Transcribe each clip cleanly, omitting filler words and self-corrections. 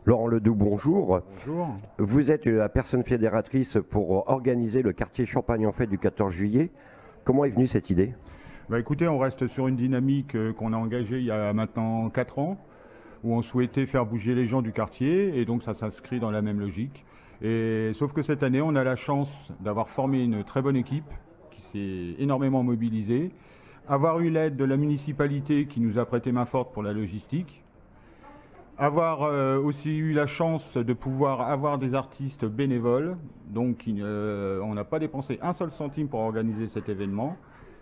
Laurent Ledoux, bonjour. Bonjour. Vous êtes la personne fédératrice pour organiser le quartier Champagne en Fête du 14 juillet. Comment est venue cette idée? Écoutez, on reste sur une dynamique qu'on a engagée il y a maintenant 4 ans, où on souhaitait faire bouger les gens du quartier, et donc ça s'inscrit dans la même logique. Sauf que cette année, on a la chance d'avoir formé une très bonne équipe qui s'est énormément mobilisée, avoir eu l'aide de la municipalité qui nous a prêté main forte pour la logistique, avoir aussi eu la chance de pouvoir avoir des artistes bénévoles, donc on n'a pas dépensé un seul centime pour organiser cet événement.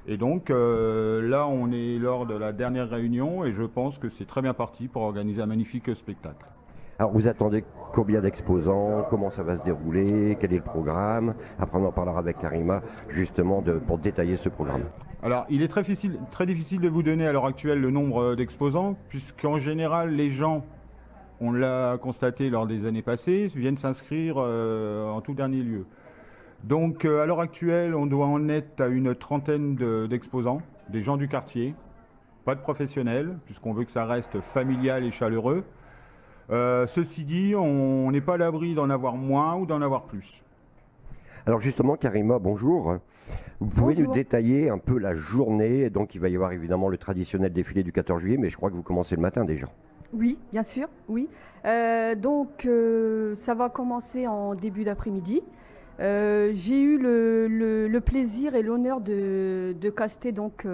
Et donc là, on est lors de la dernière réunion et je pense que c'est très bien parti pour organiser un magnifique spectacle. Alors vous attendez combien d'exposants? Comment ça va se dérouler? Quel est le programme? Après on en parlera avec Karima justement pour détailler ce programme. Alors il est très difficile de vous donner à l'heure actuelle le nombre d'exposants, puisqu'en général les gens, on l'a constaté lors des années passées, viennent s'inscrire en tout dernier lieu. Donc à l'heure actuelle, on doit en être à une trentaine d'exposants, des gens du quartier, pas de professionnels, puisqu'on veut que ça reste familial et chaleureux. Ceci dit, on n'est pas à l'abri d'en avoir moins ou d'en avoir plus. Alors justement, Karima, bonjour. Vous pouvez nous détailler un peu la journée? Donc il va y avoir évidemment le traditionnel défilé du 14 juillet, mais je crois que vous commencez le matin déjà. Oui, bien sûr, oui. Donc ça va commencer en début d'après-midi. J'ai eu le plaisir et l'honneur de caster donc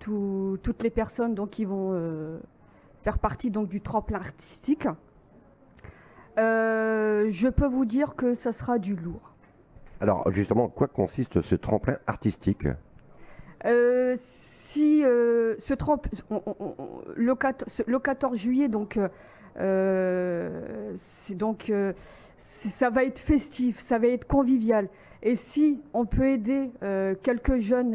toutes les personnes donc, qui vont faire partie donc, du tremplin artistique. Je peux vous dire que ça sera du lourd. Alors justement, en quoi consiste ce tremplin artistique? Le 14 juillet, donc, ça va être festif, ça va être convivial. Et si on peut aider quelques jeunes,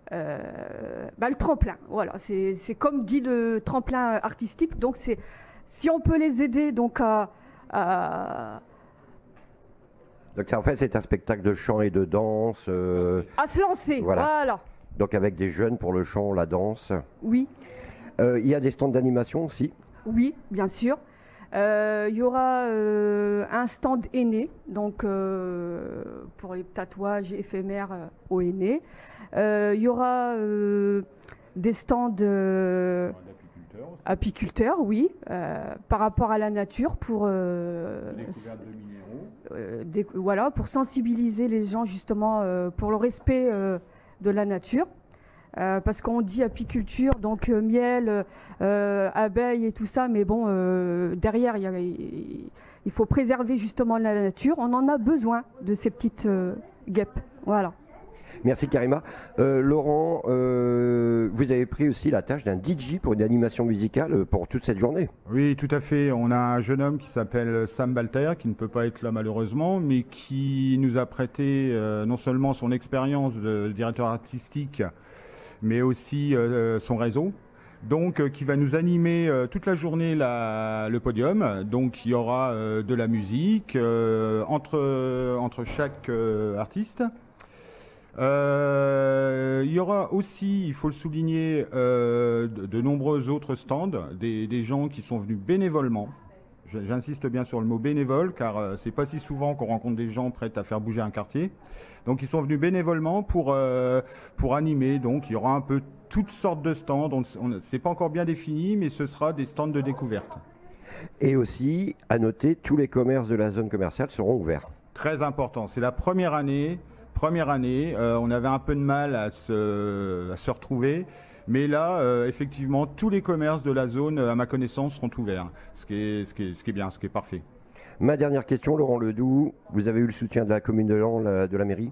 le tremplin, voilà, c'est comme dit le tremplin artistique. Donc si on peut les aider donc Donc en fait c'est un spectacle de chant et de danse. À se lancer, voilà. Donc avec des jeunes pour le chant, la danse. Oui. Il y a des stands d'animation aussi? Oui, bien sûr. Il y aura un stand aîné, donc pour les tatouages éphémères aux aînés. Il y aura des stands apiculteurs, oui, par rapport à la nature pour voilà, pour sensibiliser les gens justement pour le respect de la nature. Parce qu'on dit apiculture, donc miel, abeilles et tout ça, mais bon, derrière, il faut préserver justement la nature. On en a besoin de ces petites guêpes. Voilà. Merci Karima. Laurent, vous avez pris aussi la tâche d'un DJ pour une animation musicale pour toute cette journée. Oui, tout à fait. On a un jeune homme qui s'appelle Sam Balter, qui ne peut pas être là malheureusement, mais qui nous a prêté non seulement son expérience de directeur artistique, mais aussi son réseau, donc qui va nous animer toute la journée le podium. Donc il y aura de la musique entre chaque artiste. Il y aura aussi, il faut le souligner, de nombreux autres stands, des gens qui sont venus bénévolement. J'insiste bien sur le mot bénévole, car c'est pas si souvent qu'on rencontre des gens prêts à faire bouger un quartier. Donc ils sont venus bénévolement pour animer. Donc il y aura un peu toutes sortes de stands. C'est pas encore bien défini, mais ce sera des stands de découverte. Et aussi, à noter, tous les commerces de la zone commerciale seront ouverts. Très important. C'est la première année. On avait un peu de mal à se retrouver. Mais là, effectivement, tous les commerces de la zone, à ma connaissance, seront ouverts. Ce qui est bien, ce qui est parfait. Ma dernière question, Laurent Ledoux, vous avez eu le soutien de la commune de Laon, de la mairie?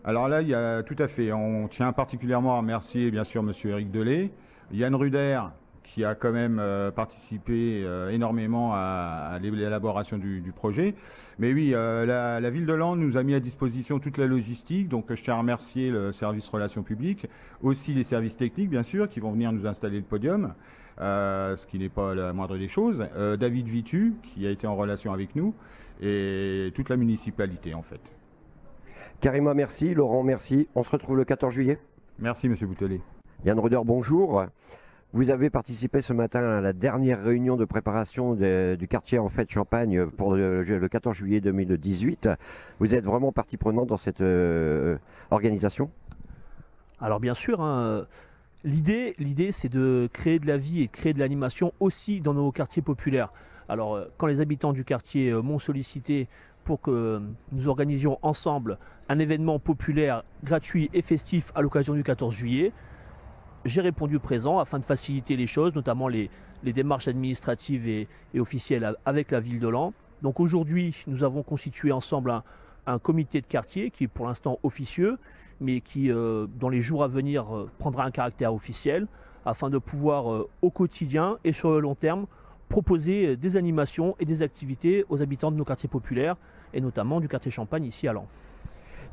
Alors là, il y a tout à fait. On tient particulièrement à remercier, bien sûr, monsieur Éric Delay, Yann Ruder, qui a quand même participé énormément à l'élaboration du projet. Mais oui, la ville de Laon nous a mis à disposition toute la logistique, donc je tiens à remercier le service relations publiques, aussi les services techniques, bien sûr, qui vont venir nous installer le podium, ce qui n'est pas la moindre des choses. David Vitu, qui a été en relation avec nous, et toute la municipalité, en fait. Karima, merci. Laurent, merci. On se retrouve le 14 juillet. Merci, monsieur Boutelet. Yann Ruder, bonjour. Vous avez participé ce matin à la dernière réunion de préparation du quartier en fête Champagne pour le 14 juillet 2018. Vous êtes vraiment partie prenante dans cette organisation? Alors bien sûr, hein, l'idée c'est de créer de la vie et de créer de l'animation aussi dans nos quartiers populaires. Alors quand les habitants du quartier m'ont sollicité pour que nous organisions ensemble un événement populaire gratuit et festif à l'occasion du 14 juillet, j'ai répondu présent afin de faciliter les choses, notamment les démarches administratives et officielles avec la ville de Laon. Donc aujourd'hui, nous avons constitué ensemble un comité de quartier qui est pour l'instant officieux, mais qui, dans les jours à venir, prendra un caractère officiel, afin de pouvoir, au quotidien et sur le long terme, proposer des animations et des activités aux habitants de nos quartiers populaires, et notamment du quartier Champagne ici à Laon.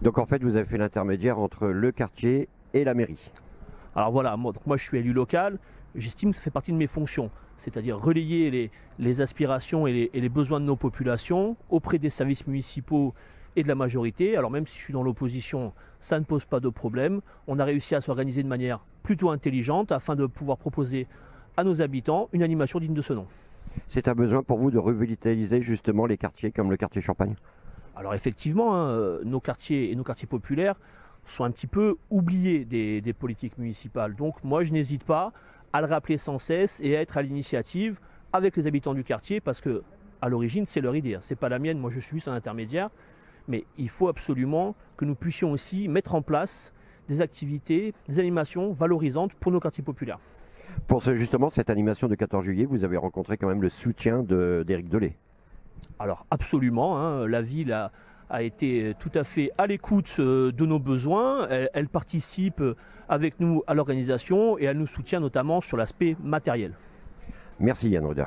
Donc en fait, vous avez fait l'intermédiaire entre le quartier et la mairie. Alors voilà, moi je suis élu local, j'estime que ça fait partie de mes fonctions, c'est-à-dire relayer les aspirations et les besoins de nos populations auprès des services municipaux et de la majorité. Alors même si je suis dans l'opposition, ça ne pose pas de problème. On a réussi à s'organiser de manière plutôt intelligente afin de pouvoir proposer à nos habitants une animation digne de ce nom. C'est un besoin pour vous de revitaliser justement les quartiers comme le quartier Champagne? Alors effectivement, hein, nos quartiers et nos quartiers populaires sont un petit peu oubliés des politiques municipales. Donc moi je n'hésite pas à le rappeler sans cesse et à être à l'initiative avec les habitants du quartier parce que à l'origine c'est leur idée, c'est pas la mienne, moi je suis juste un intermédiaire. Mais il faut absolument que nous puissions aussi mettre en place des activités, des animations valorisantes pour nos quartiers populaires. Pour justement cette animation de 14 juillet, vous avez rencontré quand même le soutien d'Éric Delay. Alors absolument, hein, la ville a été tout à fait à l'écoute de nos besoins. Elle participe avec nous à l'organisation et elle nous soutient notamment sur l'aspect matériel. Merci Yann Ruder.